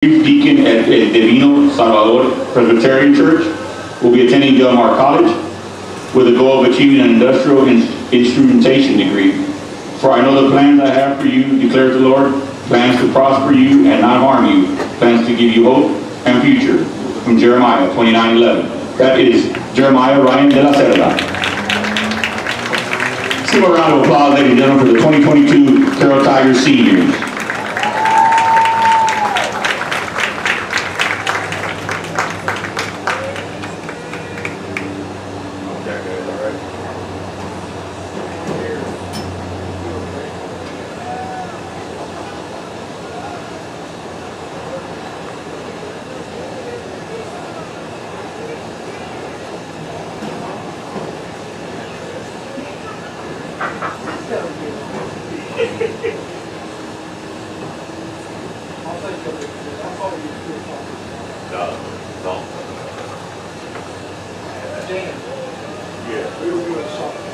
deacon at Divino Salvador Presbyterian Church, will be attending Del Mar College with the goal of achieving an industrial instrumentation degree. For I know the plans I have for you, declares the Lord, plans to prosper you and not harm you, plans to give you hope and future. From Jeremiah 29:11. That is Jeremiah Ryan de la Cerda. Let's give a round of applause, ladies and gentlemen, for the 2022 Carroll Tigers seniors. Yeah, we were doing something.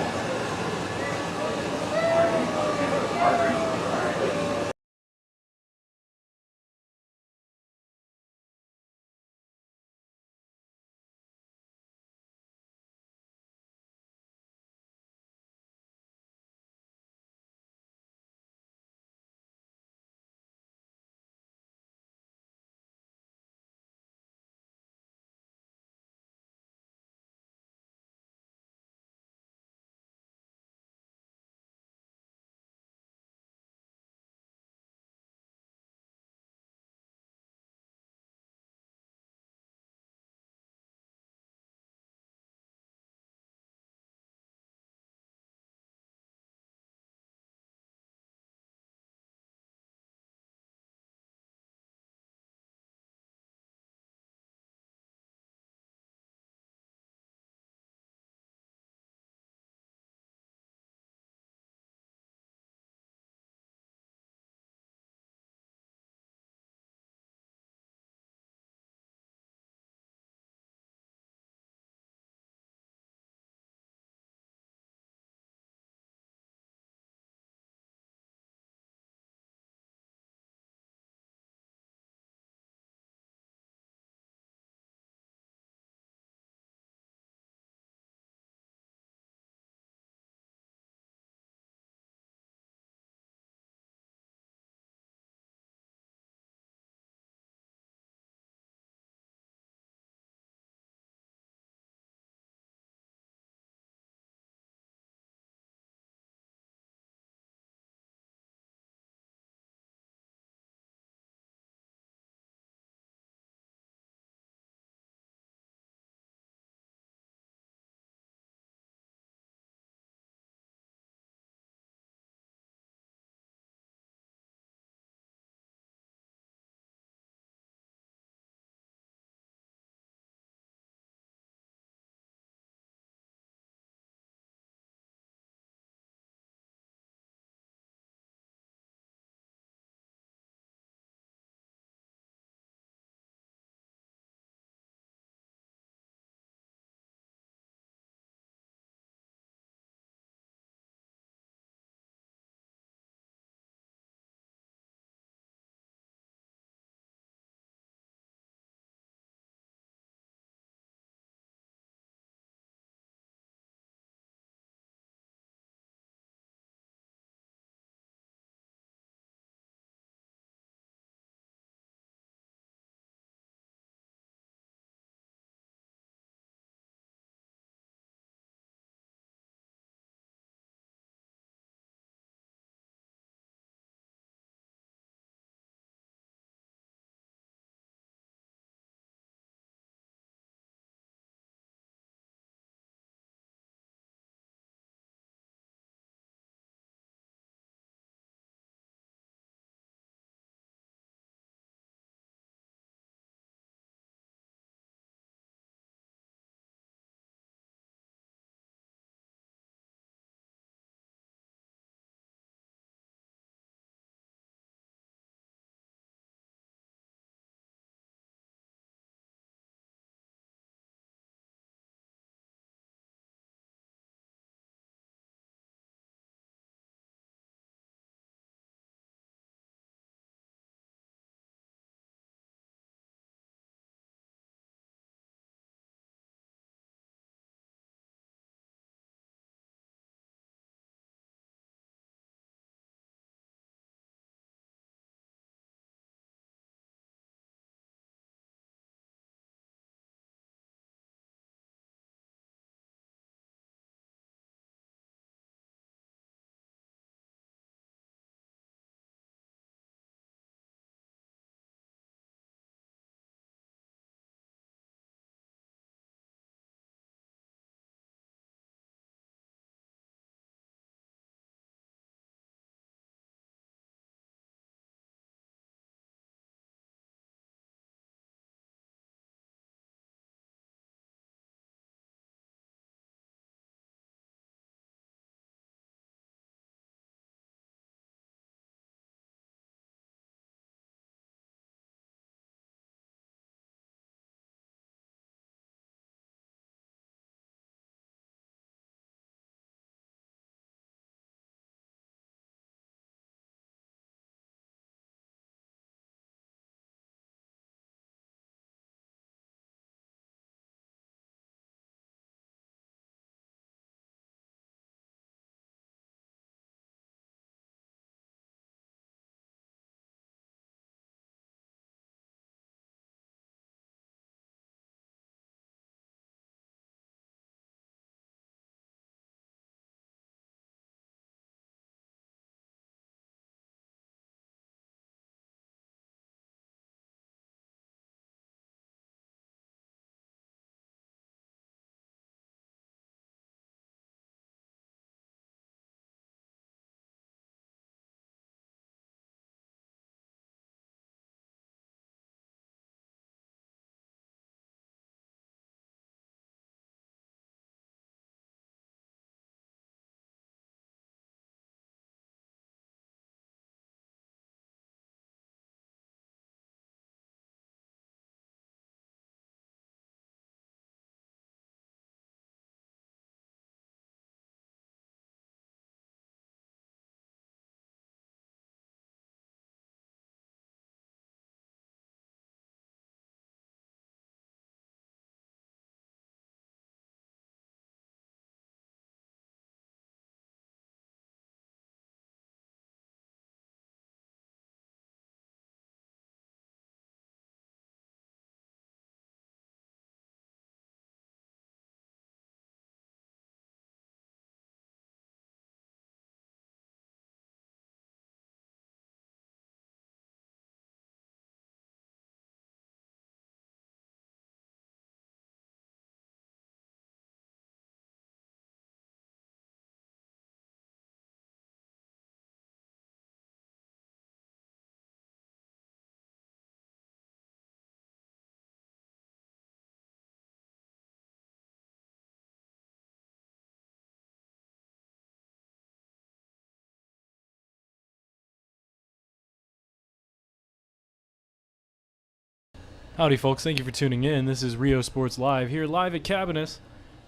Howdy folks, thank you for tuning in. This is Rio Sports Live, here live at Cabinet.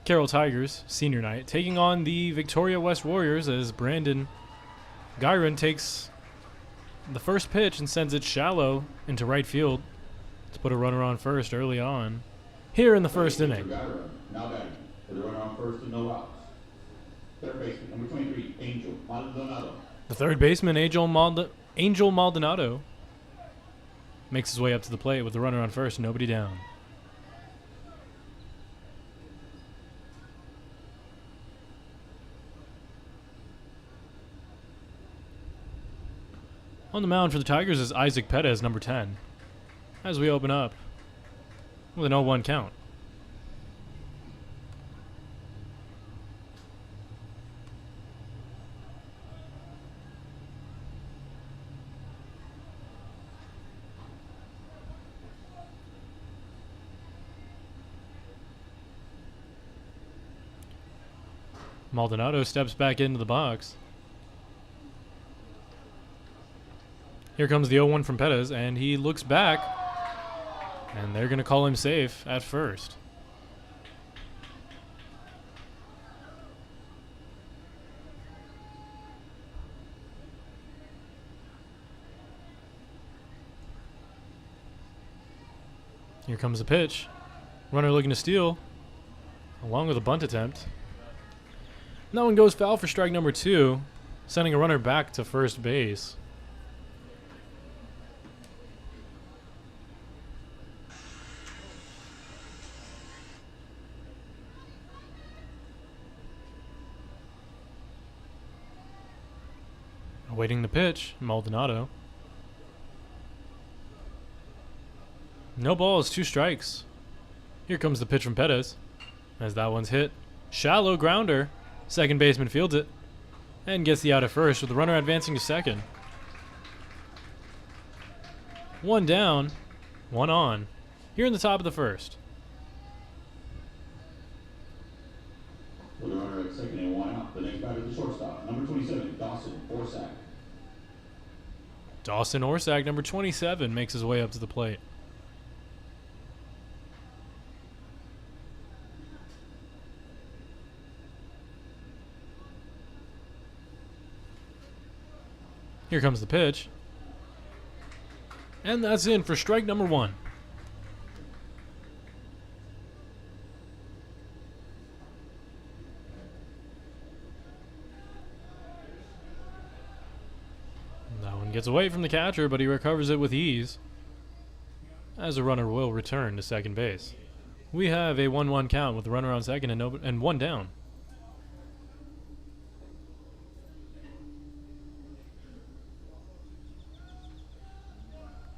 Carroll Tigers, senior night, taking on the Victoria West Warriors as Brandon Gyron takes the first pitch and sends it shallow into right field to put a runner on first early on here in the first inning. Now batting with a runner on first and no outs. Third baseman, number 23, Angel Maldonado. The third baseman, Angel Maldonado, makes his way up to the plate with the runner on first and nobody down. On the mound for the Tigers is Isaac Perez, number 10, as we open up with an 0-1 count. Maldonado steps back into the box. Here comes the 0-1 from Perez, and he looks back, and they're going to call him safe at first. Here comes the pitch. Runner looking to steal, along with a bunt attempt. That one goes foul for strike number 2, sending a runner back to first base. Awaiting the pitch, Maldonado. No balls, 2 strikes. Here comes the pitch from Perez, as that one's hit. Shallow grounder. Second baseman fields it and gets the out at first with the runner advancing to second. 1 down, 1 on. Here in the top of the first. With a runner at second and 1 out. The next batter is the shortstop, number 27, Dawson Orsack. Dawson Orsack, number 27, makes his way up to the plate. Here comes the pitch. And that's in for strike number 1. That one gets away from the catcher, but he recovers it with ease, as a runner will return to second base. We have a 1-1 count with the runner on second and 1 down.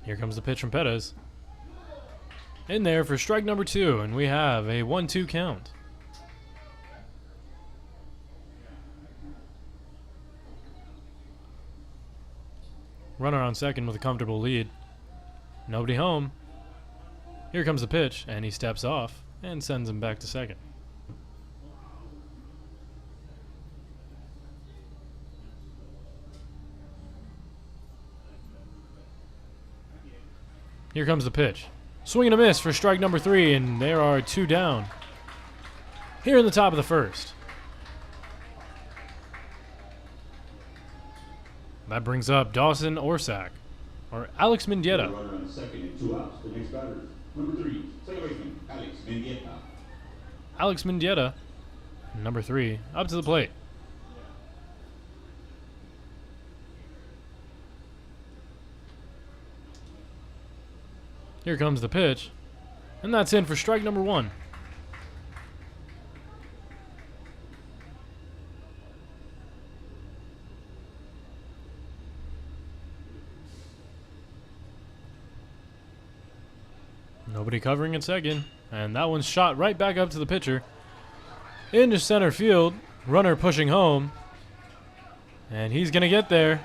Here comes the pitch from Perez. In there for strike number 2, and we have a 1-2 count. Runner on second with a comfortable lead. Nobody home. Here comes the pitch, and he steps off and sends him back to second. Here comes the pitch. Swing and a miss for strike number 3, and there are 2 down. Here in the top of the first. That brings up Dawson Orsack, or Alex Mendieta. Runner on second and 2 outs. The next batter, number 3, second baseman, Alex Mendieta. Alex Mendieta, number 3, up to the plate. Here comes the pitch, and that's in for strike number 1. Nobody covering at second, and that one's shot right back up to the pitcher. Into center field, runner pushing home, and he's going to get there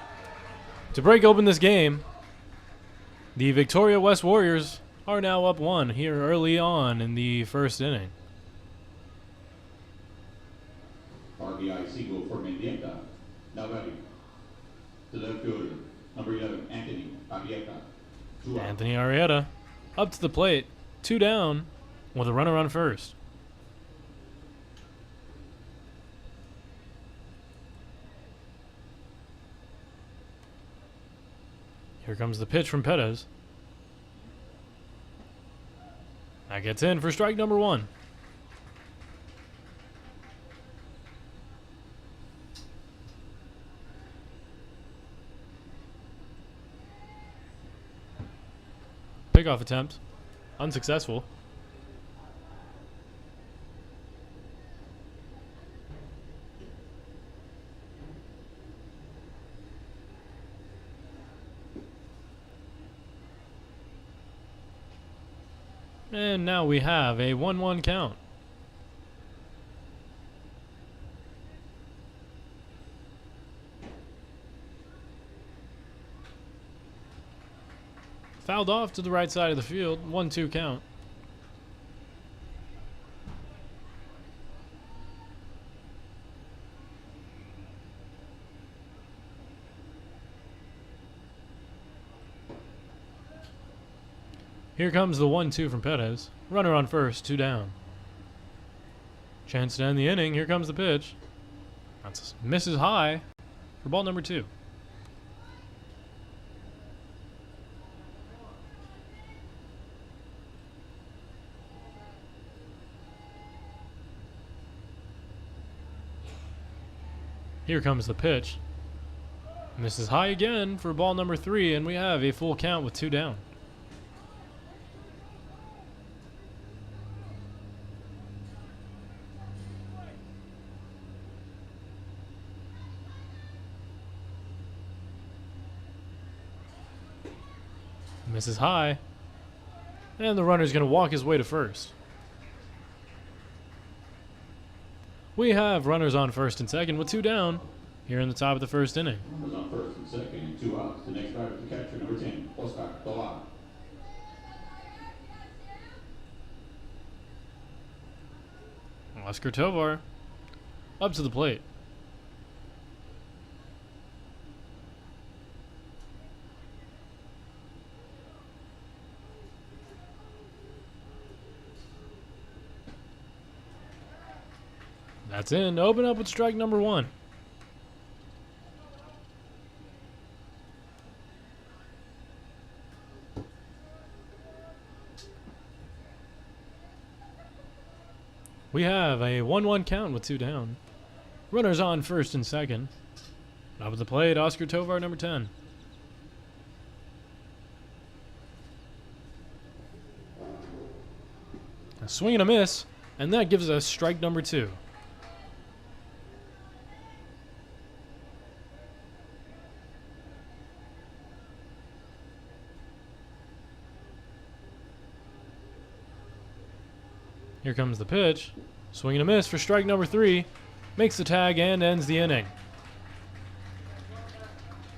to break open this game. The Victoria West Warriors are now up 1 here early on in the first inning. RBI single for Mendieta. Now batting. The left fielder, number 11, Anthony Arrieta. 2 outs. Anthony Arrieta Up to the plate, 2 down, with a runner on first. Here comes the pitch from Pettis. That gets in for strike number 1. Pickoff attempt. Unsuccessful. And now we have a 1-1 count. Fouled off to the right side of the field. 1-2 count. Here comes the 1-2 from Pettis. Runner on first, 2 down. Chance to end the inning. Here comes the pitch. That's misses high for ball number 2. Here comes the pitch. Misses high again for ball number 3, and we have a full count with 2 down. Misses high. And the runner's going to walk his way to first. We have runners on first and second with 2 down here in the top of the first inning. Runners on first and second and 2 outs. The next batter, the catcher, number 10, Oscar Tovar. Oscar Tovar up to the plate. That's in. Open up with strike number 1. We have a 1-1 count with 2 down. Runners on first and second. Up at the plate, Oscar Tovar, number 10. A swing and a miss, and that gives us strike number 2. Here comes the pitch. Swing and a miss for strike number 3. Makes the tag and ends the inning.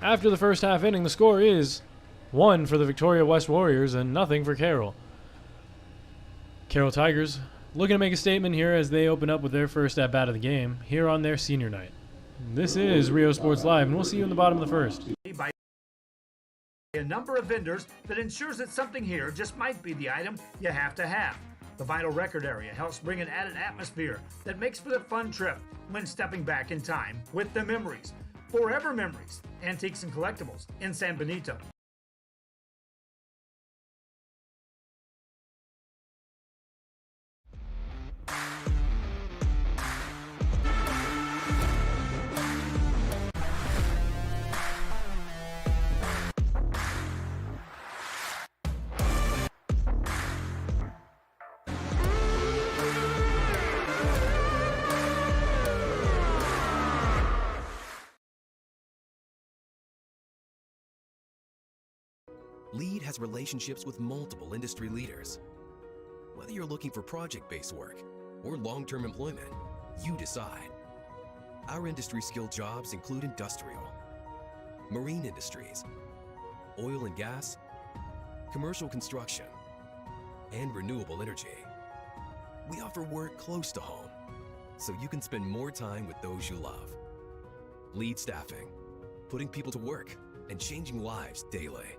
After the first half inning, the score is 1 for the Victoria West Warriors and nothing for Carroll. Carroll Tigers looking to make a statement here as they open up with their first at-bat of the game here on their senior night. This is Rio Sports Live, and we'll see you in the bottom of the first. By a number of vendors that ensures that something here just might be the item you have to have. The vinyl record area helps bring an added atmosphere that makes for the fun trip when stepping back in time with the memories. Forever Memories, Antiques and Collectibles in San Benito. Lead has relationships with multiple industry leaders. Whether you're looking for project-based work or long-term employment, you decide. Our industry-skilled jobs include industrial, marine industries, oil and gas, commercial construction, and renewable energy. We offer work close to home, so you can spend more time with those you love. Lead Staffing, putting people to work and changing lives daily.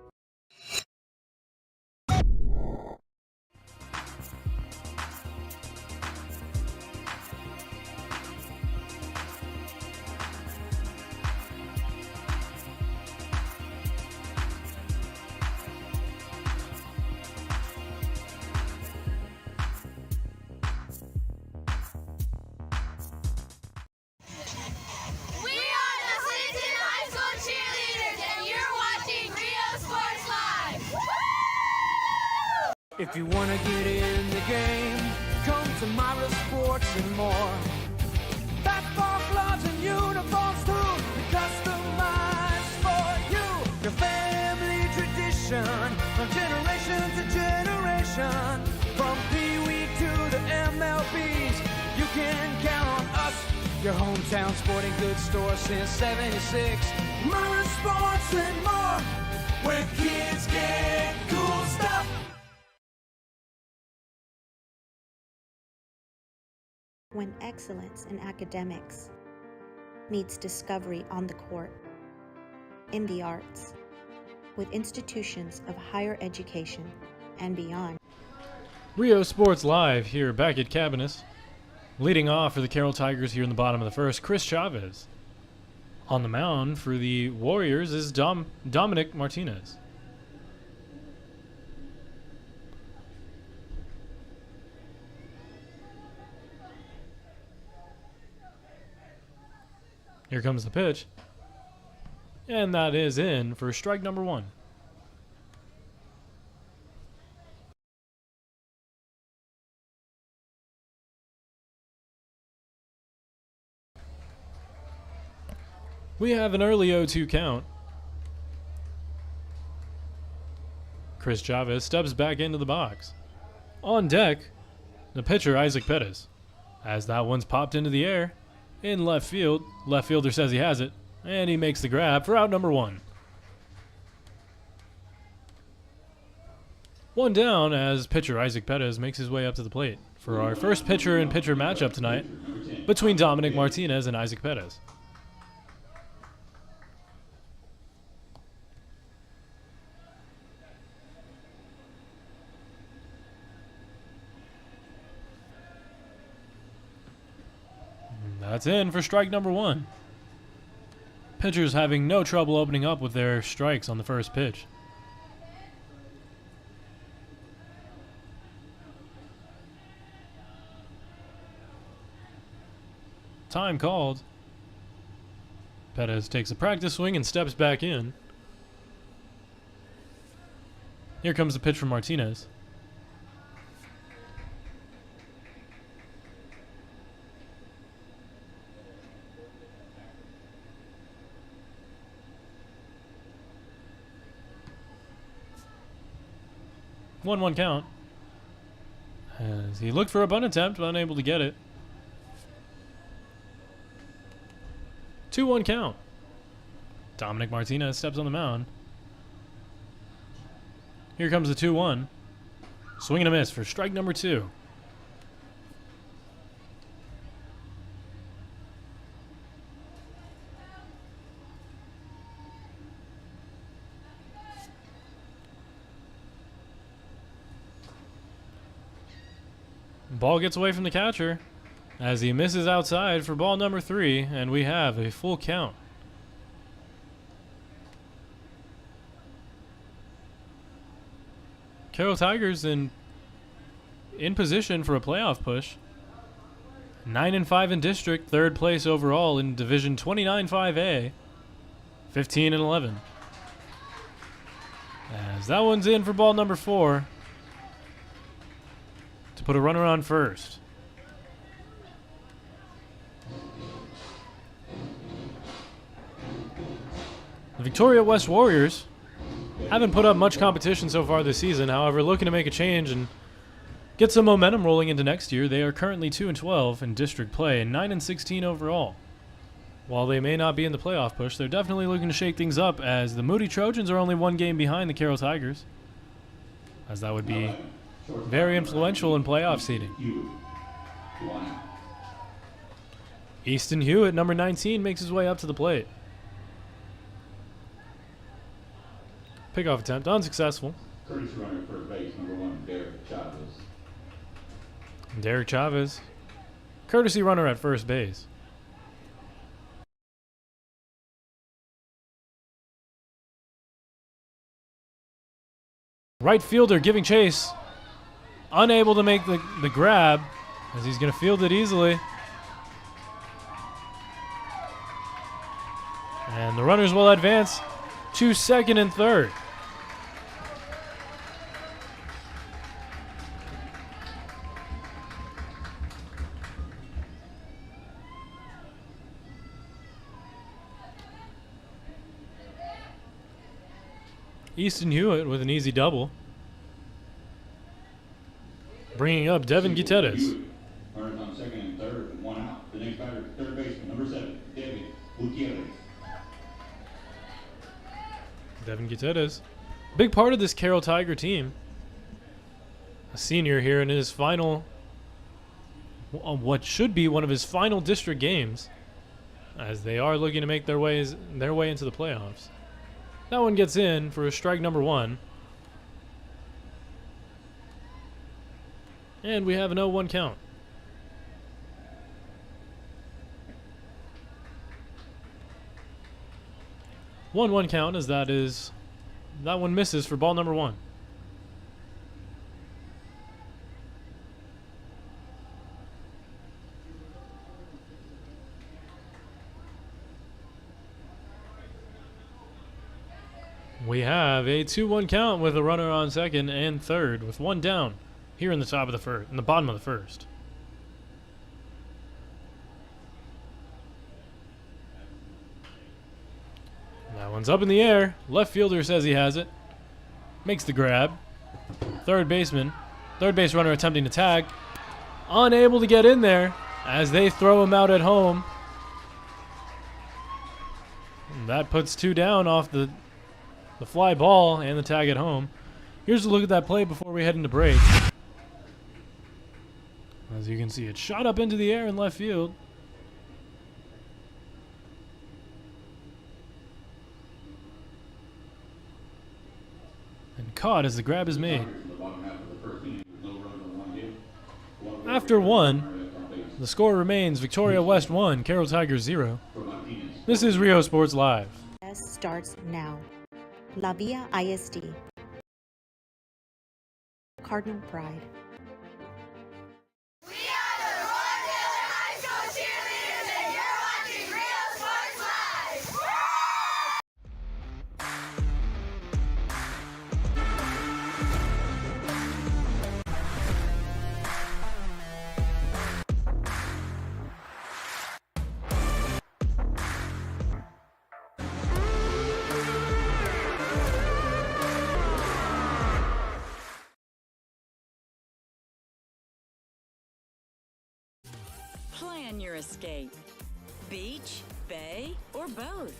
If you want to get in the game, come to Myra Sports and more. Basketball gloves and uniforms too, customized for you. Your family tradition, from generation to generation. From Pee Wee to the MLBs, you can count on us. Your hometown sporting goods store since '76. Myra Sports and more, where kids get cool stuff. When excellence in academics meets discovery on the court, in the arts, with institutions of higher education and beyond. Rio Sports Live here back at Cabanis. Leading off for the Carroll Tigers here in the bottom of the first, Chris Chavez. On the mound for the Warriors is Dominic Martinez. Here comes the pitch. And that is in for strike number 1. We have an early 0-2 count. Chris Chavez steps back into the box. On deck, the pitcher Isaac Pettis. As that one's popped into the air, in left field, left fielder says he has it, and he makes the grab for out number 1. 1 down as pitcher Isaac Pettis makes his way up to the plate for our first pitcher and pitcher matchup tonight between Dominic Martinez and Isaac Pettis. That's in for strike number 1. Pitchers having no trouble opening up with their strikes on the first pitch. Time called. Pettis takes a practice swing and steps back in. Here comes the pitch from Martinez. One count. As he looked for a bunt attempt, but unable to get it. 2-1 count. Dominic Martinez steps on the mound. Here comes the 2-1. Swing and a miss for strike number 2. Ball gets away from the catcher as he misses outside for ball number 3, and we have a full count. Carroll Tigers in position for a playoff push. 9-5 in district, 3rd place overall in Division 29-5A, 15-11. As that one's in for ball number 4. To put a runner on first. The Victoria West Warriors haven't put up much competition so far this season. However, looking to make a change and get some momentum rolling into next year. They are currently 2-12 in district play and 9-16 overall. While they may not be in the playoff push, they're definitely looking to shake things up as the Moody Trojans are only 1 game behind the Carroll Tigers, as that would be very influential in playoff seeding. Easton Hewitt, number 19, makes his way up to the plate. Pickoff attempt unsuccessful. Courtesy runner at first base, number 1, Derek Chavez. Derek Chavez, courtesy runner at first base. Right fielder giving chase. Unable to make the grab as he's going to field it easily. And the runners will advance to second and third. Easton Hewitt with an easy double. Bringing up Devin Gutierrez. Runners on second and third, and one out. The next batter, third baseman, number 7, Devin Gutierrez. Devin Gutierrez. Big part of this Carroll Tiger team. A senior here in his final, what should be one of his final district games, as they are looking to make their way into the playoffs. That one gets in for a strike number 1. And we have an 0-1 count. 1-1 count, as that one misses for ball number 1. We have a 2-1 count with a runner on second and third with one down here in the top of the first, in the bottom of the first. That one's up in the air. Left fielder says he has it. Makes the grab. Third base runner attempting to tag. Unable to get in there as they throw him out at home. And that puts 2 down off the fly ball and the tag at home. Here's a look at that play before we head into break. As you can see, it shot up into the air in left field. And caught as the grab is made. After 1, the score remains Victoria West 1, Carroll Tigers 0. This is Rio Sports Live. Starts now. La Villa ISD. Cardinal Pride. We are the Roy Taylor High School cheerleaders, and you're watching Rio Sports Live. Plan your escape. Beach, bay, or both.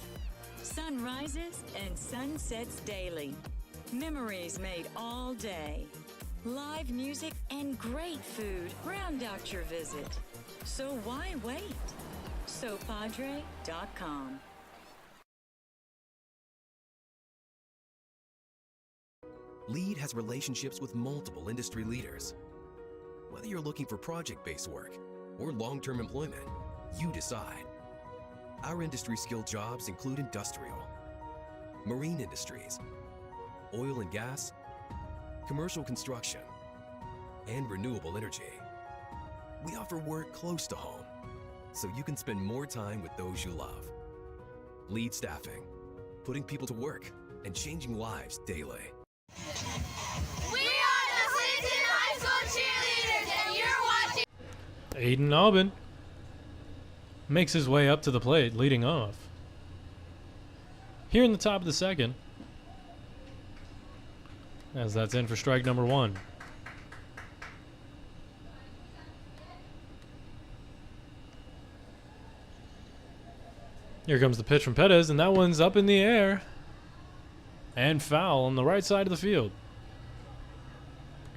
Sunrises and sunsets daily. Memories made all day. Live music and great food round out your visit. So why wait? SoPadre.com. LEAD has relationships with multiple industry leaders. Whether you're looking for project-based work or long-term employment, you decide. Our industry-skilled jobs include industrial, marine industries, oil and gas, commercial construction, and renewable energy. We offer work close to home, so you can spend more time with those you love. LEAD Staffing, putting people to work and changing lives daily. We are the Clinton High School cheerleaders, and you're watching. Aiden Albin makes his way up to the plate, leading off. Here in the top of the second, as that's in for strike number 1. Here comes the pitch from Perez, and that one's up in the air and foul on the right side of the field.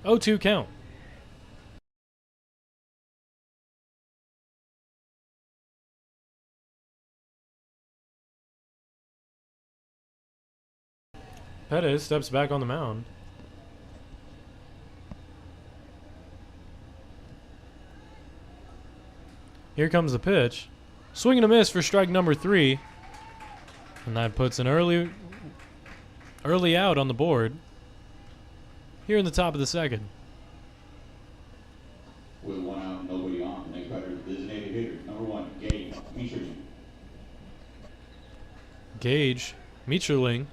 0-2 count. Perez steps back on the mound. Here comes the pitch. Swing and a miss for strike number 3. And that puts an early out on the board. Here in the top of the second. With one out, nobody on. Next batter, designated hitter, number 1, Gage Miecherling. Gage Miecherling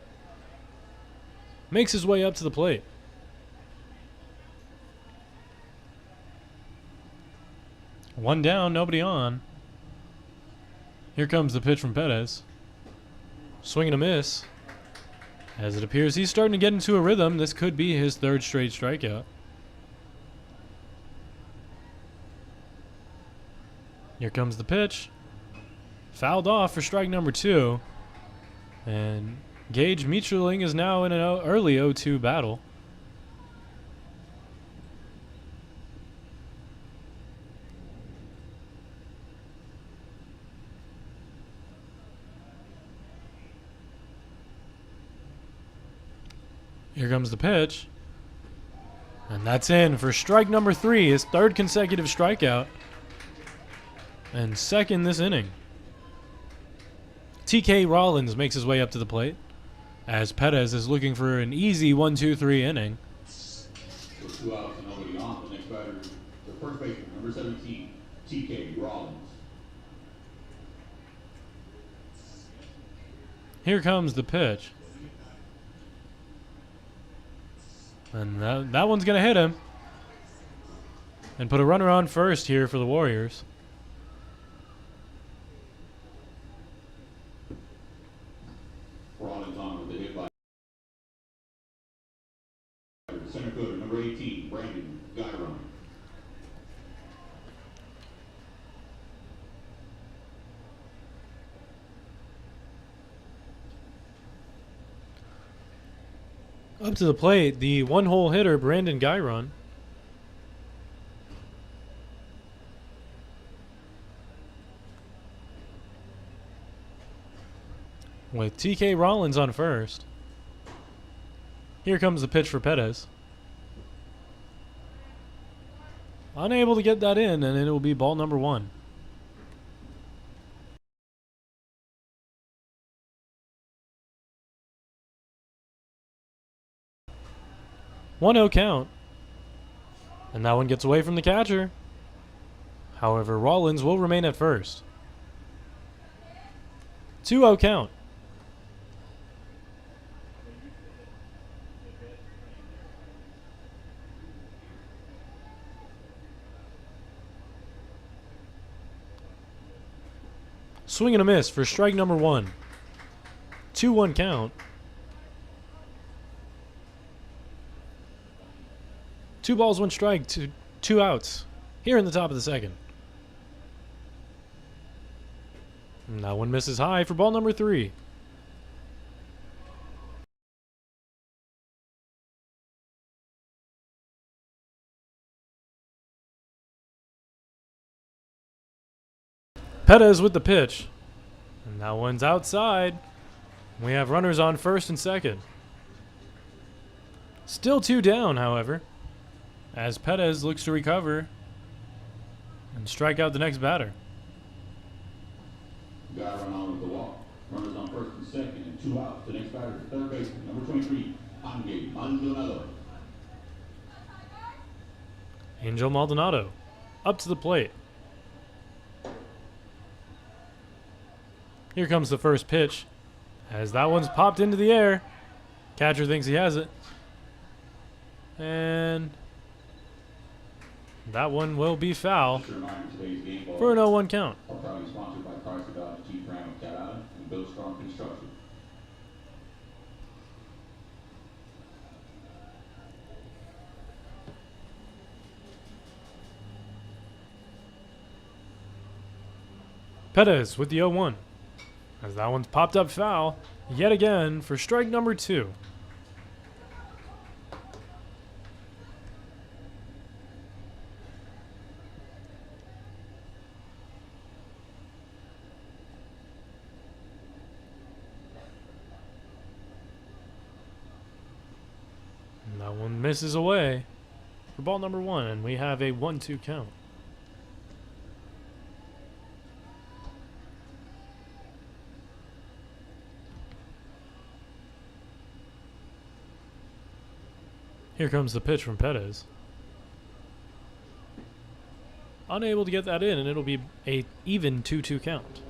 makes his way up to the plate. One down, nobody on. Here comes the pitch from Perez. Swing and a miss. As it appears he's starting to get into a rhythm, this could be his third straight strikeout. Here comes the pitch. Fouled off for strike number 2. And Gage Mieterling is now in an early 0-2 battle. Here comes the pitch. And that's in for strike number 3, his third consecutive strikeout. And second this inning. TK Rollins makes his way up to the plate as Perez is looking for an easy 1-2-3 inning. With 2 outs and nobody on, the next batter, the first baseman, number 17, TK Rollins. Here comes the pitch. And that one's going to hit him. And put a runner on first here for the Warriors. Rollins on with the hit by center fielder, number 18, Brandon Guiron. Up to the plate, the one-hole hitter, Brandon Guiron. With TK Rollins on first. Here comes the pitch for Perez. Unable to get that in, and it will be ball number 1. One 0 count. And that one gets away from the catcher. However, Rollins will remain at first. 2-0 count. Swing and a miss for strike number 1. 2-1 count. 2 balls, 1 strike, 2 outs. Here in the top of the second. And that one misses high for ball number 3. Perez with the pitch. And that one's outside. We have runners on first and second. Still 2 down, however, as Perez looks to recover and strike out the next batter. Guiron on with the walk. Runners on first and second, and 2 outs. The next batter, third baseman, number 23, Angel Maldonado. Angel Maldonado up to the plate. Here comes the first pitch, as that one's popped into the air. Catcher thinks he has it. And that one will be foul Just a reminder, today's game ball for an 0-1 count. are proudly sponsored by Chrysler Dodge Jeep Ram of Cat Island and Bill Strong Construction. Perez with the 0-1, as that one's popped up foul yet again for strike number 2. And that one misses away for ball number 1, and we have a 1-2 count. Here comes the pitch from Perez. Unable to get that in, and it'll be a even 2-2 count.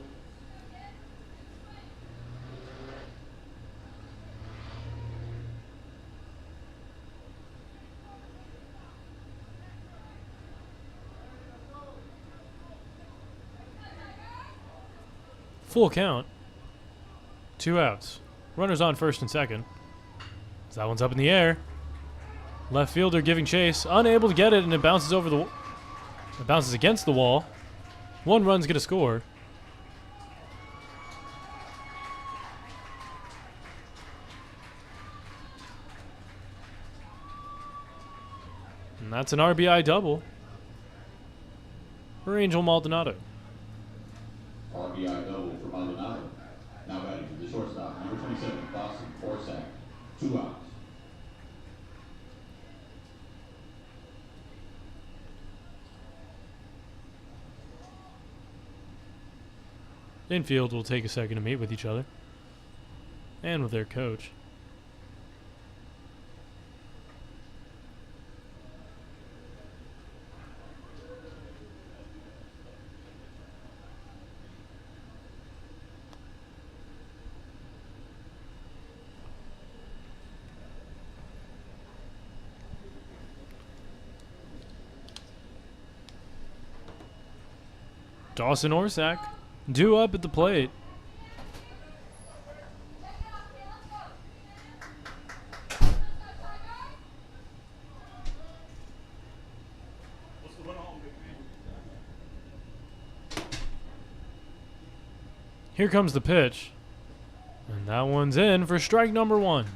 Full count. 2 outs. Runners on first and second. So that one's up in the air. Left fielder giving chase, unable to get it, and it bounces over the. It bounces against the wall. 1 run's gonna score. And that's an RBI double for Angel Maldonado. RBI double for Maldonado. Now batting for the shortstop, number 27, Dawson Orsak. 2 outs. Infield will take a second to meet with each other and with their coach. Dawson Orsak due up at the plate. Here comes the pitch. And that one's in for strike number 1.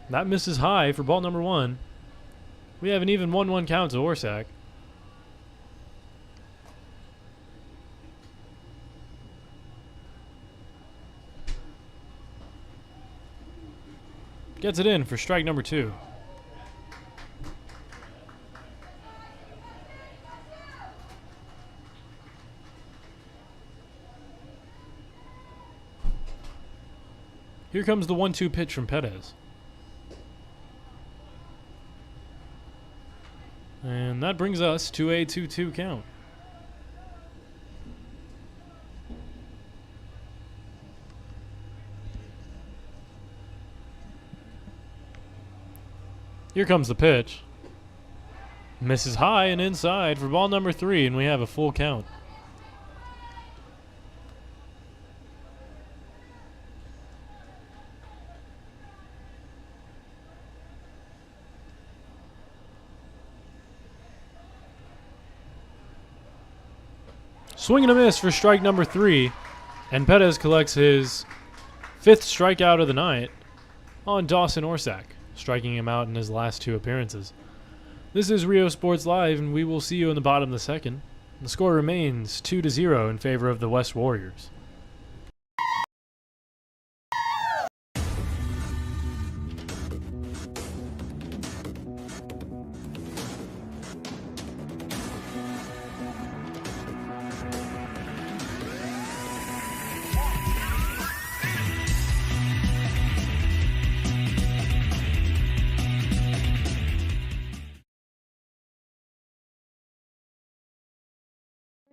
That misses high for ball number 1. We have an even 1-1 count to Orsak. Gets it in for strike number 2. Here comes the 1-2 pitch from Perez. And that brings us to a 2-2 count. Here comes the pitch. Misses high and inside for ball number 3, and we have a full count. Swing and a miss for strike number 3, and Perez collects his 5th strikeout of the night on Dawson Orsak, striking him out in his last 2 appearances. This is Rio Sports Live, and we will see you in the bottom of the second. The score remains 2-0 in favor of the West Warriors.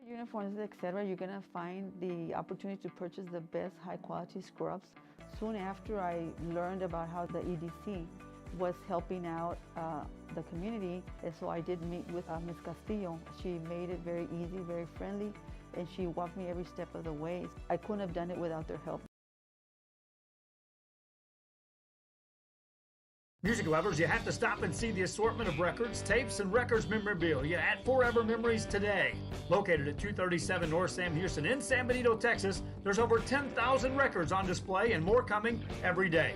Uniforms, etc., you're gonna find the opportunity to purchase the best high quality scrubs. Soon after I learned about how the EDC was helping out the community, and so I did meet with Ms. Castillo. She made it very easy, very friendly, and she walked me every step of the way. I couldn't have done it without their help. Music lovers, you have to stop and see the assortment of records, tapes, and records memorabilia at Forever Memories today. Located at 237 North Sam Houston in San Benito, Texas, there's over 10,000 records on display and more coming every day.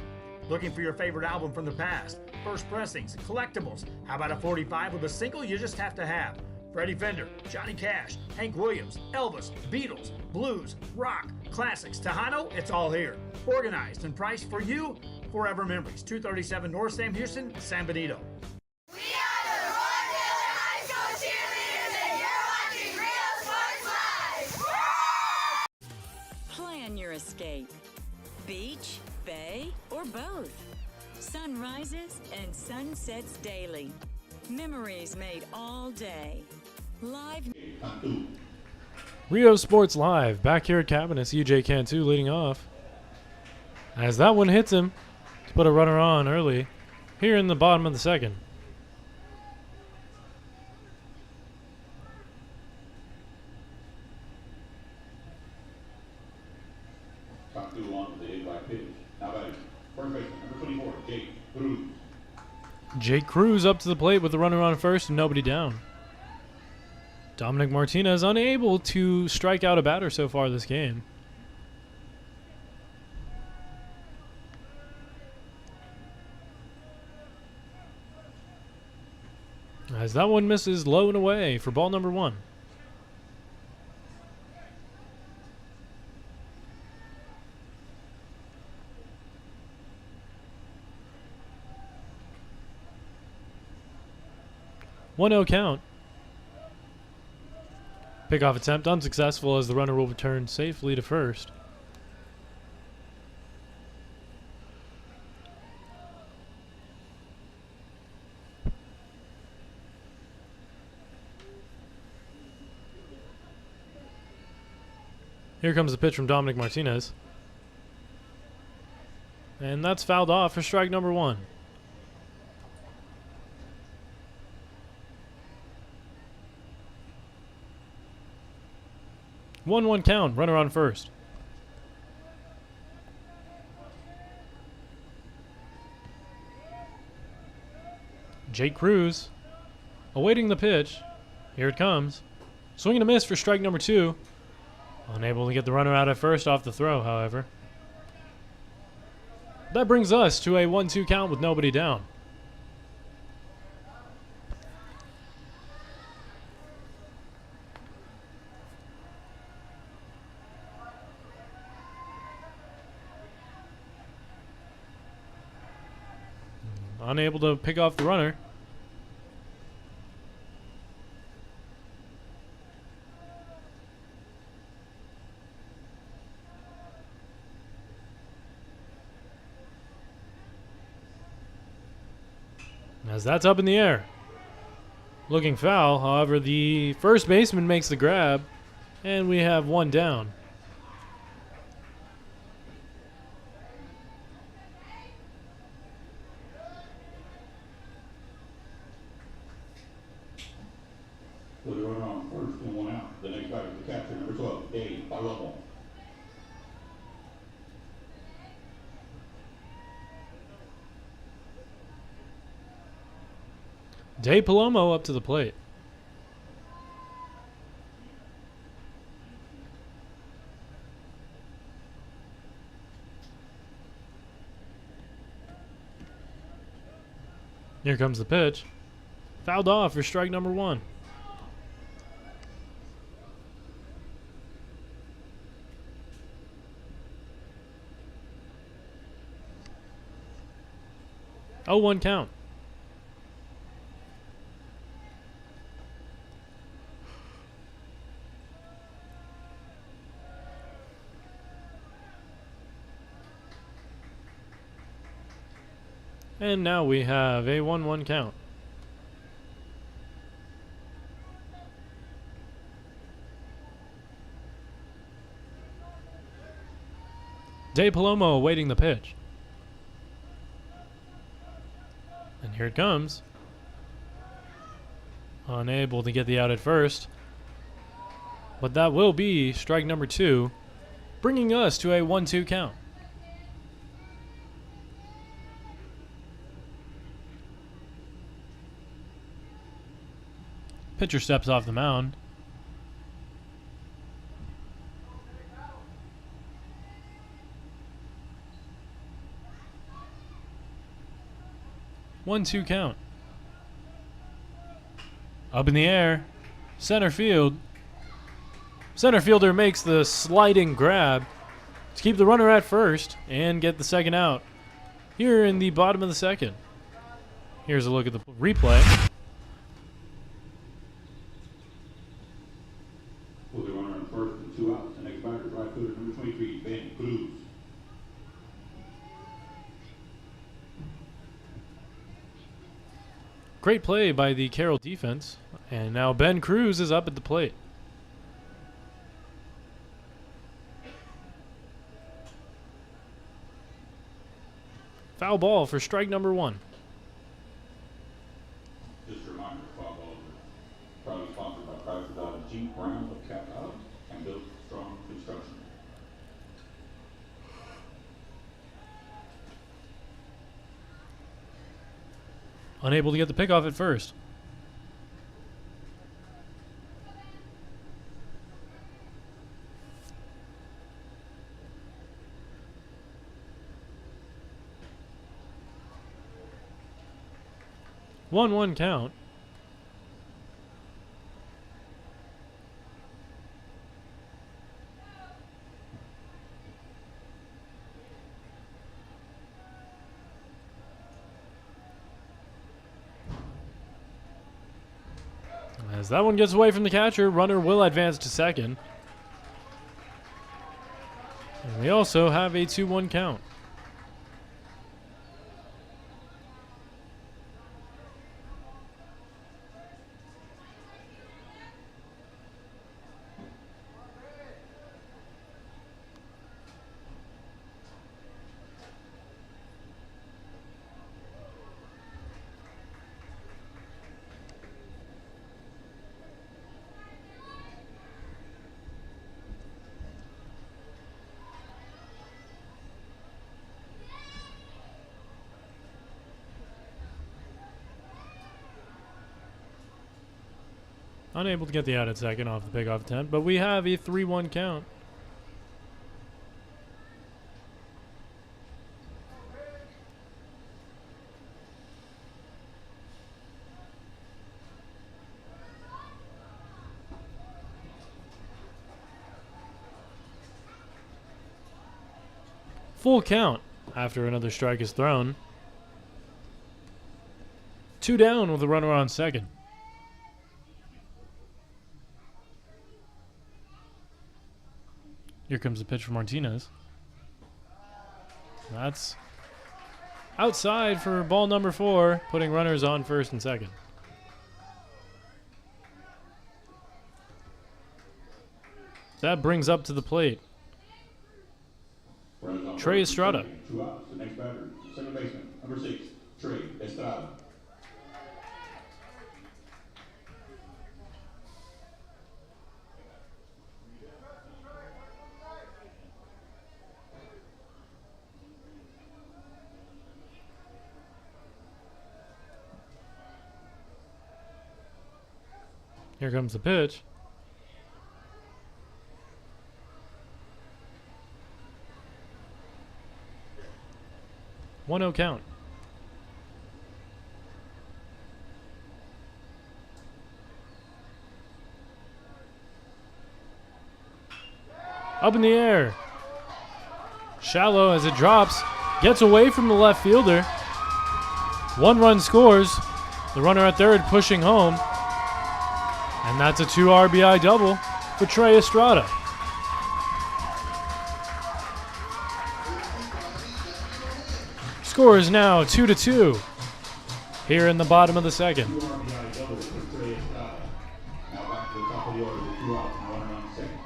Looking for your favorite album from the past, first pressings, collectibles, how about a 45 with a single you just have to have? Freddie Fender, Johnny Cash, Hank Williams, Elvis, Beatles, blues, rock, classics, Tejano, it's all here. Organized and priced for you. Forever Memories, 237 North Sam Houston, San Benito. We are the Roy Taylor High School cheerleaders, and you're watching Real Sports Live. Plan your escape. Beach, bay, or both. Sun rises and sun sets daily. Memories made all day. Live. Rio Sports Live, back here at Cabinets, UJ Cantu leading off. As that one hits him, to put a runner on early, here in the bottom of the second. by pitch. Now batting, first baseman, number 24, Jake Cruz. Jake Cruz up to the plate with the runner on first and nobody down. Dominic Martinez unable to strike out a batter so far this game. As that one misses low and away for ball number 1. One 0 count. Pickoff attempt unsuccessful as the runner will return safely to first. Here comes the pitch from Dominic Martinez. And that's fouled off for strike number 1. One count, runner on first. Jake Cruz awaiting the pitch. Here it comes. Swing and a miss for strike number 2. Unable to get the runner out at first off the throw, however. That brings us to a 1-2 count with nobody down. Unable to pick off the runner. As that's up in the air. Looking foul, however, the first baseman makes the grab, and we have one down. With a runner on first and 1 out. The next batter is the catcher, number 12, Dave Palomo. Dave Palomo up to the plate. Here comes the pitch. Fouled off for strike number 1. Oh, 1 count. And now we have a 1-1 count. Dave Palomo awaiting the pitch. And here it comes. Unable to get the out at first. But that will be strike number 2, bringing us to a 1-2 count. Pitcher steps off the mound. One, 2 count. Up in the air. Center field. Center fielder makes the sliding grab to keep the runner at first and get the second out here in the bottom of the second. Here's a look at the replay. With the runner on first and 2 outs. The next batter is right fielder, number 23, Ben Cruz. Great play by the Carroll defense. And now Ben Cruz is up at the plate. Foul ball for strike number 1. Just a reminder, foul balls are proudly sponsored by Chrysler Dodge Jeep Ram of Cap Island and Built Strong Construction. unable to get the pick off at first. One count. As that one gets away from the catcher, runner will advance to second. And we also have a 2-1 count. Unable to get the out at second off the pickoff attempt, but we have a 3-1 count. Full count after another strike is thrown. 2 down with a runner on second. Here comes the pitch for Martinez. That's outside for ball number 4, putting runners on first and second. That brings up to the plate Trey Estrada. 2 outs. The next batter, second baseman, number 6, Trey Estrada. Here comes the pitch. One 0 count. Up in the air. Shallow as it drops. Gets away from the left fielder. 1 run scores. The runner at third pushing home. And that's a 2 RBI double for Trey Estrada. Score is now 2-2 here in the bottom of the second. 2 RBI double for Trey Estrada. Now back to the top of the order with 2 outs and a runner on second.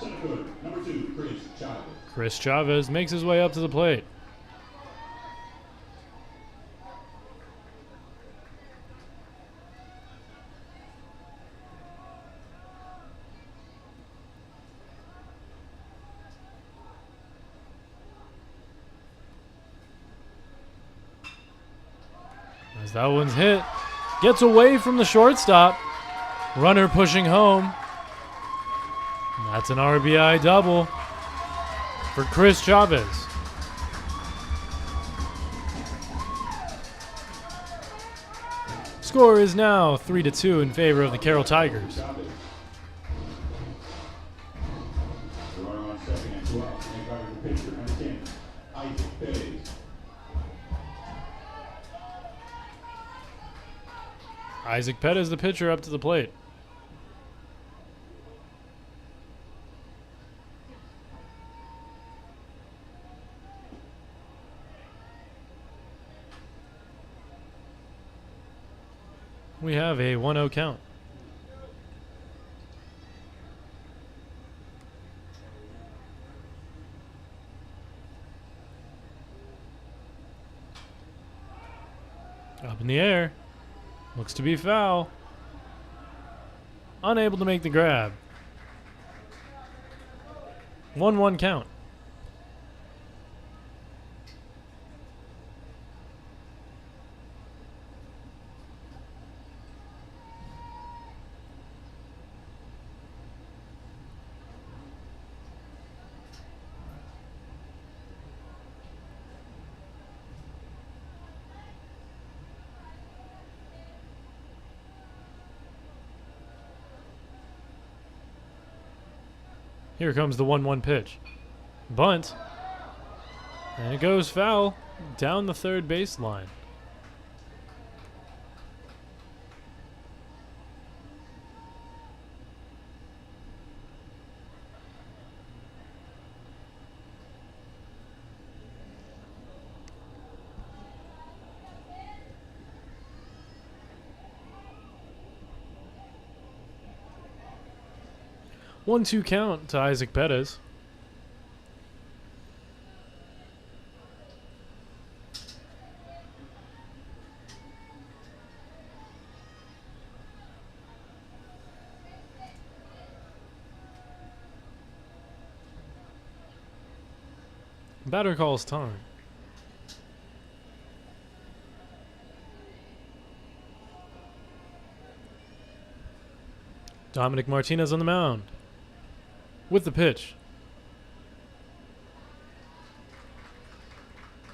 Center fielder, number 2, Chris Chavez. Chris Chavez makes his way up to the plate. As that one's hit, gets away from the shortstop. Runner pushing home. And that's an RBI double for Chris Chavez. Score is now 3-2 in favor of the Carroll Tigers. The runner on second and 2 outs. Next batter, the pitcher, number 10, Isaac Perez. Isaac Perez, the pitcher, up to the plate. We have a 1-0 count. Up in the air. Looks to be foul. Unable to make the grab. 1-1 count. Here comes the 1-1 pitch. Bunt. And it goes foul down the third baseline. One-two count to Isaac Perez. Batter calls time. Dominic Martinez on the mound. With the pitch.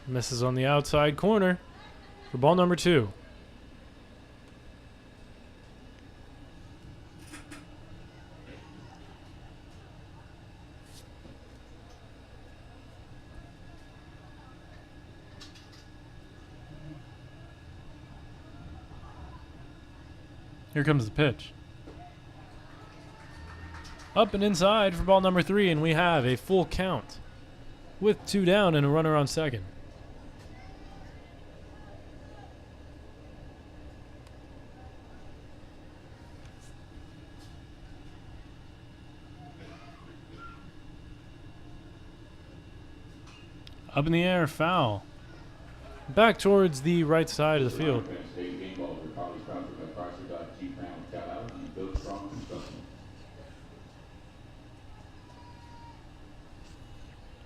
Misses on the outside corner for ball number 2. Here comes the pitch. Up and inside for ball number 3, and we have a full count with 2 down and a runner on second. Up in the air, foul. Back towards the right side of the field.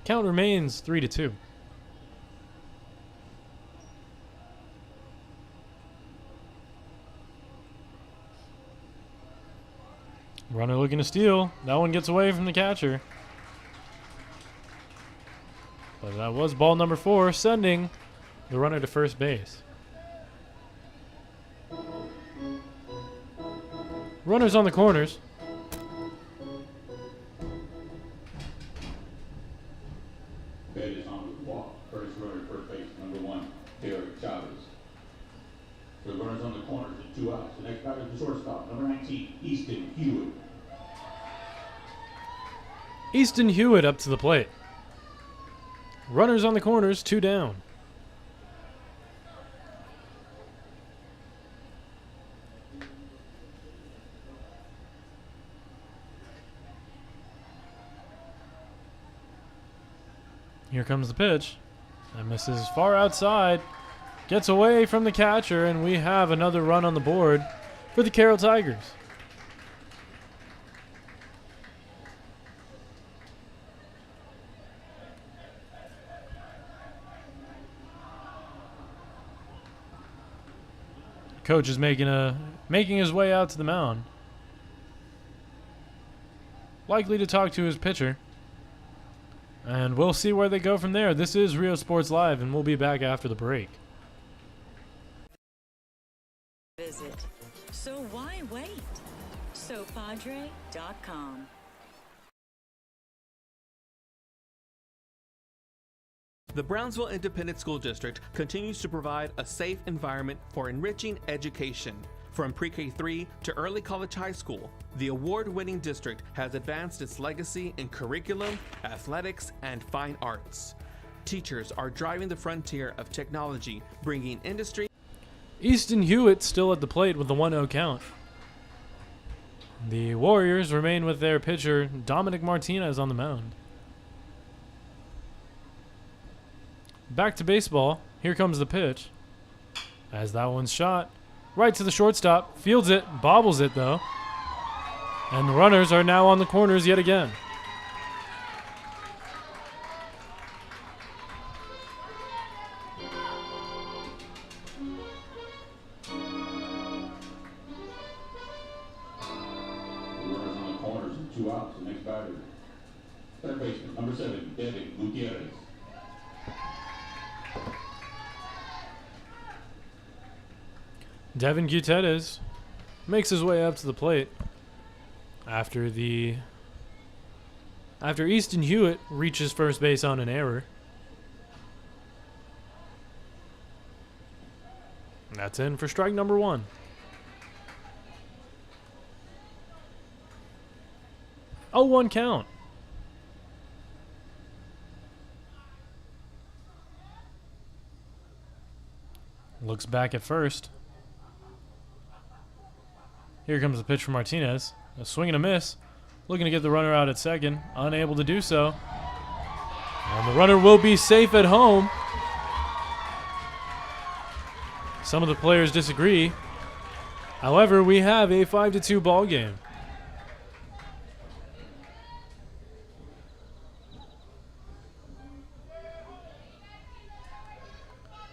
Count remains 3-2. Runner looking to steal. That one gets away from the catcher. But that was ball number 4, sending the runner to first base. Runners on the corners. Is on the walk. First runner, first base, number 1, Derek Chavez. The runners on the corners and 2 outs. The next batter is the shortstop, number 19, Easton Hewitt. Easton Hewitt up to the plate. Runners on the corners, 2 down. Here comes the pitch. That misses far outside. Gets away from the catcher, and we have another run on the board for the Carroll Tigers. Coach is making his way out to the mound. Likely to talk to his pitcher. And we'll see where they go from there. This is Rio Sports Live, and we'll be back after the break. Visit. So why wait? SoPadre.com. The Brownsville Independent School District continues to provide a safe environment for enriching education. From pre-K-3 to early college high school, the award-winning district has advanced its legacy in curriculum, athletics, and fine arts. Teachers are driving the frontier of technology, bringing industry. Easton Hewitt still at the plate with the 1-0 count. The Warriors remain with their pitcher, Dominic Martinez, on the mound. Back to baseball. Here comes the pitch. As that one's shot right to the shortstop. Fields it, bobbles it though. And the runners are now on the corners yet again. Runners on the corners and 2 outs. The next batter, third baseman, number 7, Devin Gutierrez. Devin Gutierrez makes his way up to the plate after the after Easton Hewitt reaches first base on an error. And that's in for strike number 1. Oh, 1 count. Looks back at first. Here comes the pitch from Martinez. A swing and a miss. Looking to get the runner out at second. Unable to do so. And the runner will be safe at home. Some of the players disagree. However, we have a 5-2 ball game.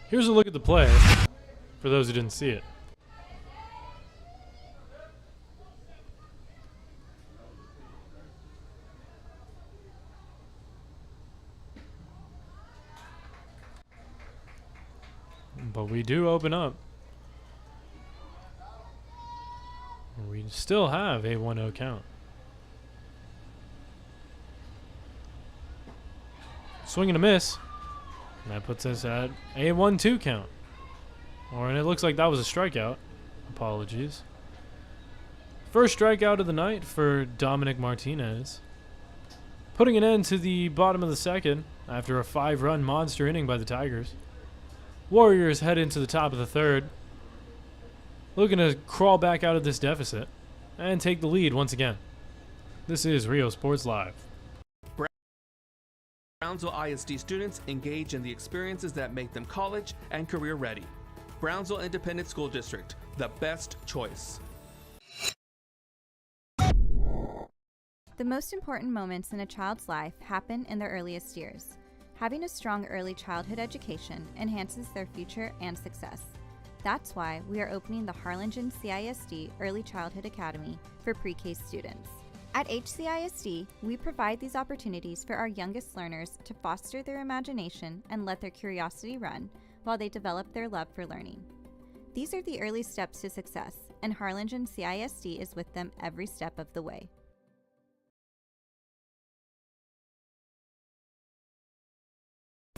Here's a look at the play, for those who didn't see it. But we do open up. We still have a 1-0 count. Swing and a miss. And that puts us at a 1-2 count. And it looks like that was a strikeout. Apologies. First strikeout of the night for Dominic Martinez. Putting an end to the bottom of the second after a 5-run monster inning by the Tigers. Warriors head into the top of the third. Looking to crawl back out of this deficit and take the lead once again. This is Rio Sports Live. Brownsville ISD students engage in the experiences that make them college and career ready. Brownsville Independent School District, the best choice. The most important moments in a child's life happen in their earliest years. Having a strong early childhood education enhances their future and success. That's why we are opening the Harlingen CISD Early Childhood Academy for pre-K students. At HCISD, we provide these opportunities for our youngest learners to foster their imagination and let their curiosity run while they develop their love for learning. These are the early steps to success, and Harlingen CISD is with them every step of the way.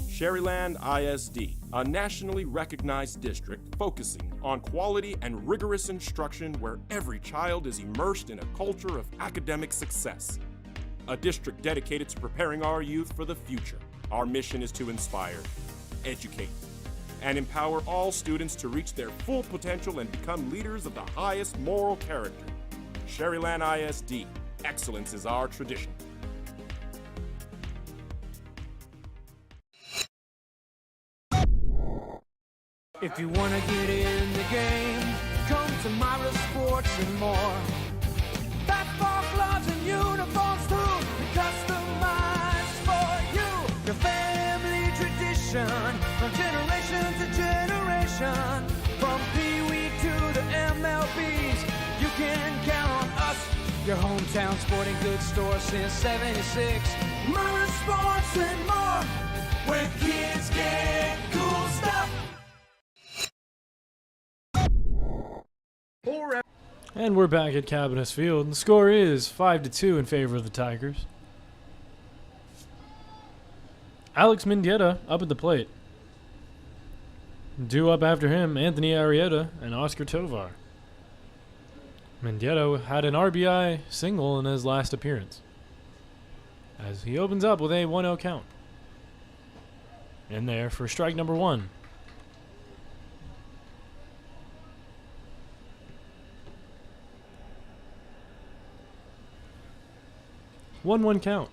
Sherryland ISD, a nationally recognized district focusing on quality and rigorous instruction where every child is immersed in a culture of academic success. A district dedicated to preparing our youth for the future. Our mission is to inspire, educate, and empower all students to reach their full potential and become leaders of the highest moral character. Sherryland ISD, excellence is our tradition. If you wanna get in the game, come to Myra Sports and more. Basketball gloves and uniforms too, customized for you. Your family tradition, from generation to generation. From Pee Wee to the MLBs, you can count on us. Your hometown sporting goods store since '76. Myra Sports and more, where kids get cool stuff. And we're back at Cabinets Field, and the score is 5-2 in favor of the Tigers. Alex Mendieta up at the plate. Due up after him, Anthony Arrieta and Oscar Tovar. Mendieta had an RBI single in his last appearance, as he opens up with a 1-0 count. In there for strike number 1. One count.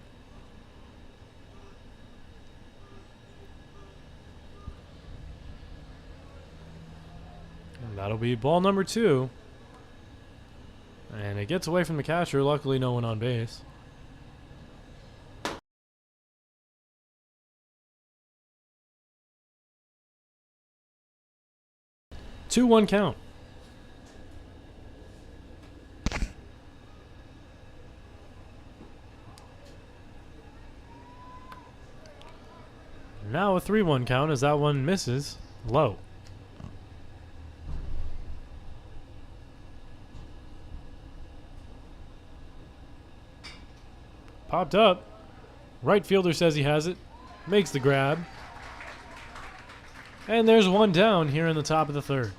And that'll be ball number 2. And it gets away from the catcher. Luckily, no one on base. Two, 1 count. Now a 3-1 count as that one misses low. Popped up, Right fielder says he has it. Makes the grab. And there's one down here in the top of the third.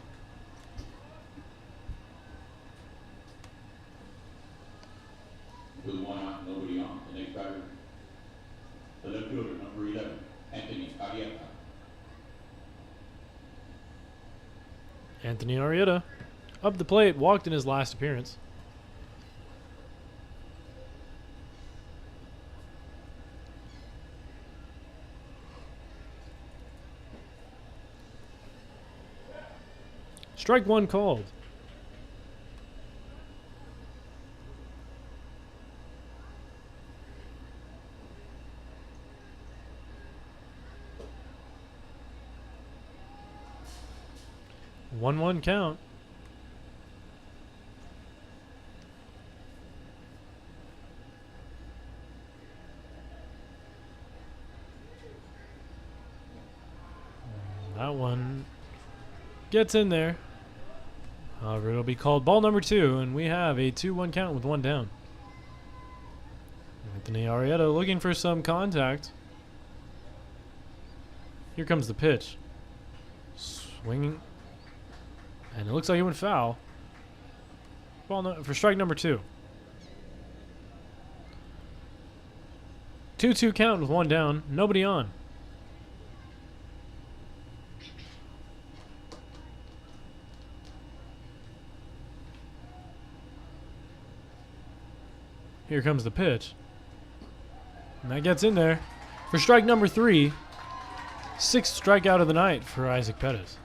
With one out, nobody on. The next batter, the left fielder, number 11, Anthony Arietta. Anthony Arrieta, up the plate, walked in his last appearance. Strike one called. One count. That one gets in there. However, it'll be called ball number 2, and we have a 2-1 count with one down. Anthony Arrieta looking for some contact. Here comes the pitch. Swinging. And it looks like he went foul. For strike number 2. 2-2 count with one down. Nobody on. Here comes the pitch. And that gets in there. For strike number 3. 6th strikeout of the night for Isaac Pettis.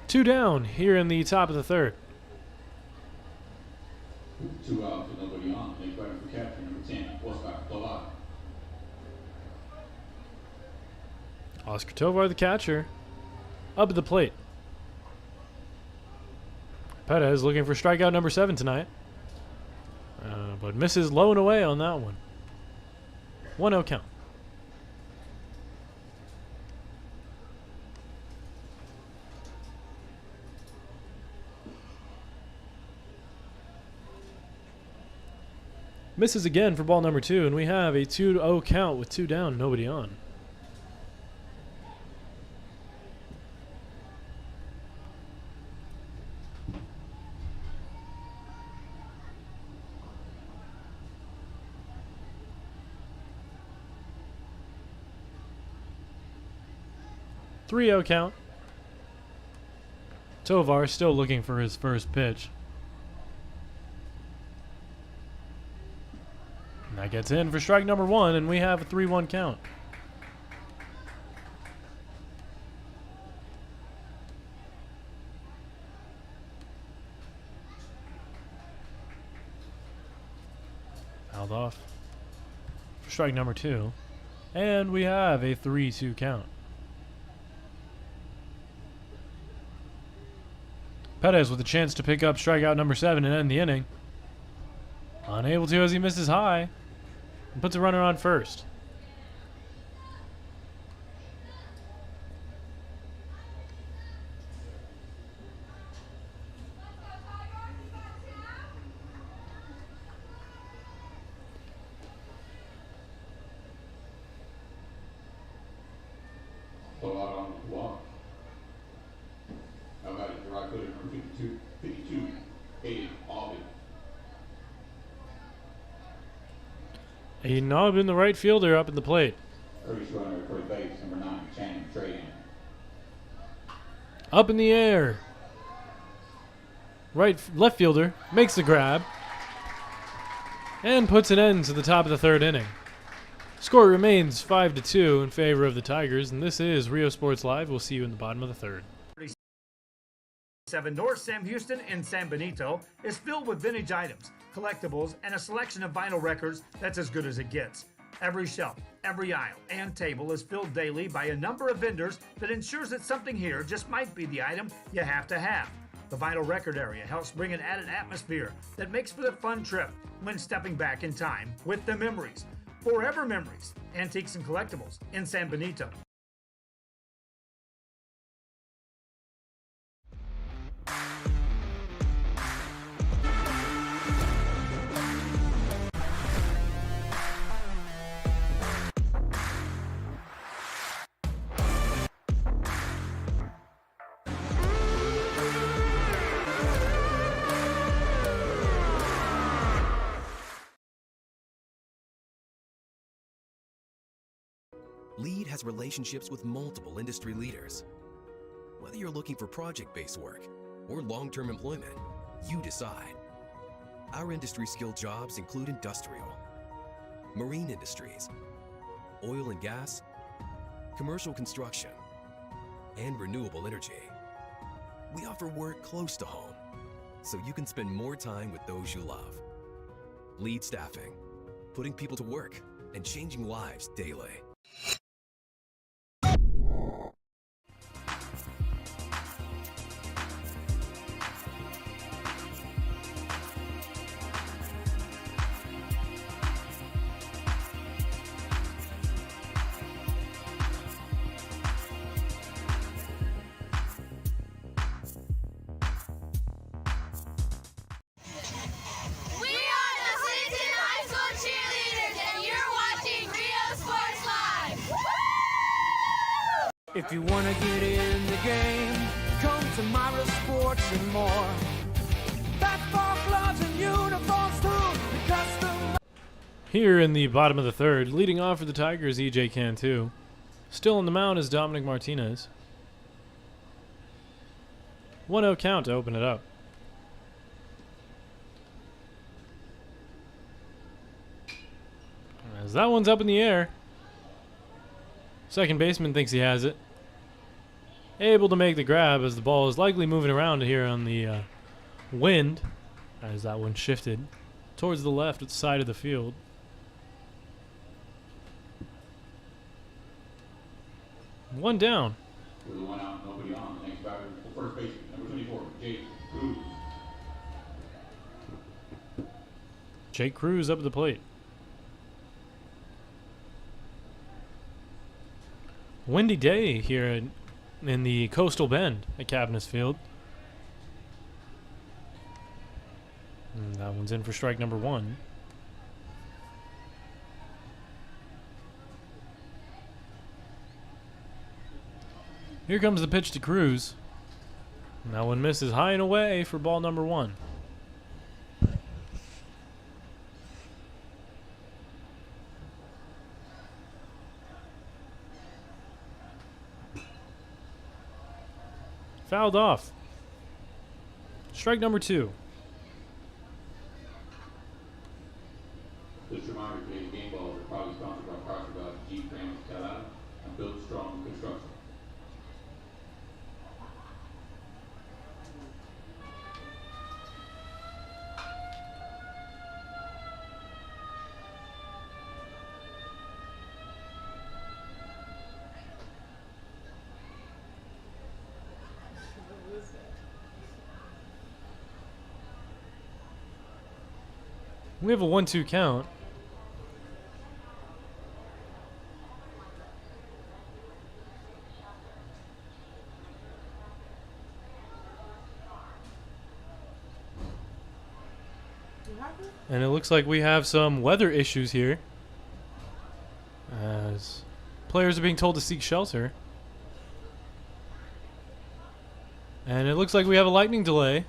2 down here in the top of the third. 2 out with nobody on. Next batter for catcher, number 10, Oscar Tovar. Oscar Tovar, the catcher, up at the plate. Pettis looking for strikeout number 7 tonight. But misses low and away on that one. 1-0 count. Misses again for ball number 2, and we have a 2-0 count with 2 down, nobody on. Three-0 count. Tovar still looking for his first pitch. And that gets in for strike number 1, and we have a 3-1 count. Fouled off for strike number 2, and we have a 3-2 count. Pettis with a chance to pick up strikeout number 7 and end the inning. Unable to as he misses high and puts a runner on first. Tovar on the walk. Now got it, the right fielder, number 52, Aiden Albin. Aiden Albin, the right fielder, up at the plate. First runner at first base, number 9, Channing Trahan. Up in the air. Left fielder makes the grab and puts an end to the top of the third inning. Score remains 5-2 in favor of the Tigers, and this is Rio Sports Live. We'll see you in the bottom of the third. 7 North Sam Houston in San Benito is filled with vintage items, collectibles, and a selection of vinyl records that's as good as it gets. Every shelf, every aisle, and table is filled daily by a number of vendors that ensures that something here just might be the item you have to have. The vinyl record area helps bring an added atmosphere that makes for the fun trip when stepping back in time with the memories. Forever Memories, Antiques and Collectibles in San Benito. Lead has relationships with multiple industry leaders. Whether you're looking for project-based work or long-term employment, you decide. Our industry-skilled jobs include industrial, marine industries, oil and gas, commercial construction, and renewable energy. We offer work close to home, so you can spend more time with those you love. Lead Staffing, putting people to work and changing lives daily. We are the Clinton High School cheerleaders, and you're watching Rio Sports Live. If you want to get in the game, come to Myra Sports and more. Basketball gloves and uniforms too. The custom. Here in the bottom of the third, leading off for the Tigers, EJ Cantu. Still on the mound is Dominic Martinez. 1-0 count to open it up. As that one's up in the air. Second baseman thinks he has it. Able to make the grab as the ball is likely moving around here on the wind. As that one shifted towards the left side of the field. One down. With one out, nobody on. Next batter, first baseman, number 24, Jake Cruz. Jake Cruz up at the plate. Windy day here in the Coastal Bend at Cabinets Field. And that one's in for strike number 1. Here comes the pitch to Cruz. And that one misses high and away for ball number 1. Fouled off. Strike number 2. This reminder, today's game balls are probably sponsored by Parker Dodge Jeep Ram Calada and Built Strong Construction. We have a 1-2 count. And it looks like we have some weather issues here, as players are being told to seek shelter. And it looks like we have a lightning delay,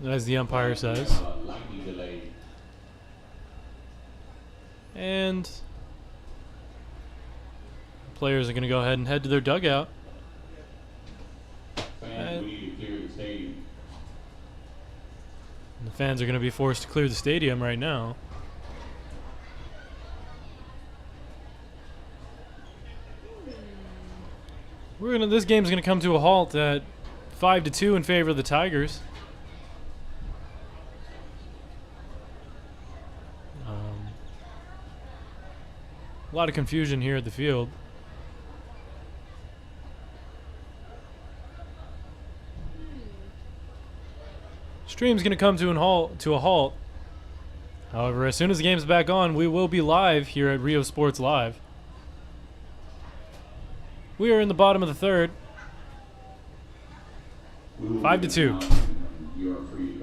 as the umpire says. Lightning delay. And players are going to go ahead and head to their dugout. Fans, we need to clear the stadium. And the fans are going to be forced to clear the stadium right now. This game's going to come to a halt at 5-2 in favor of the Tigers. A lot of confusion here at the field. Stream's going to come to a halt. However, as soon as the game's back on, we will be live here at Rio Sports Live. We are in the bottom of the third. 5-2. You are free to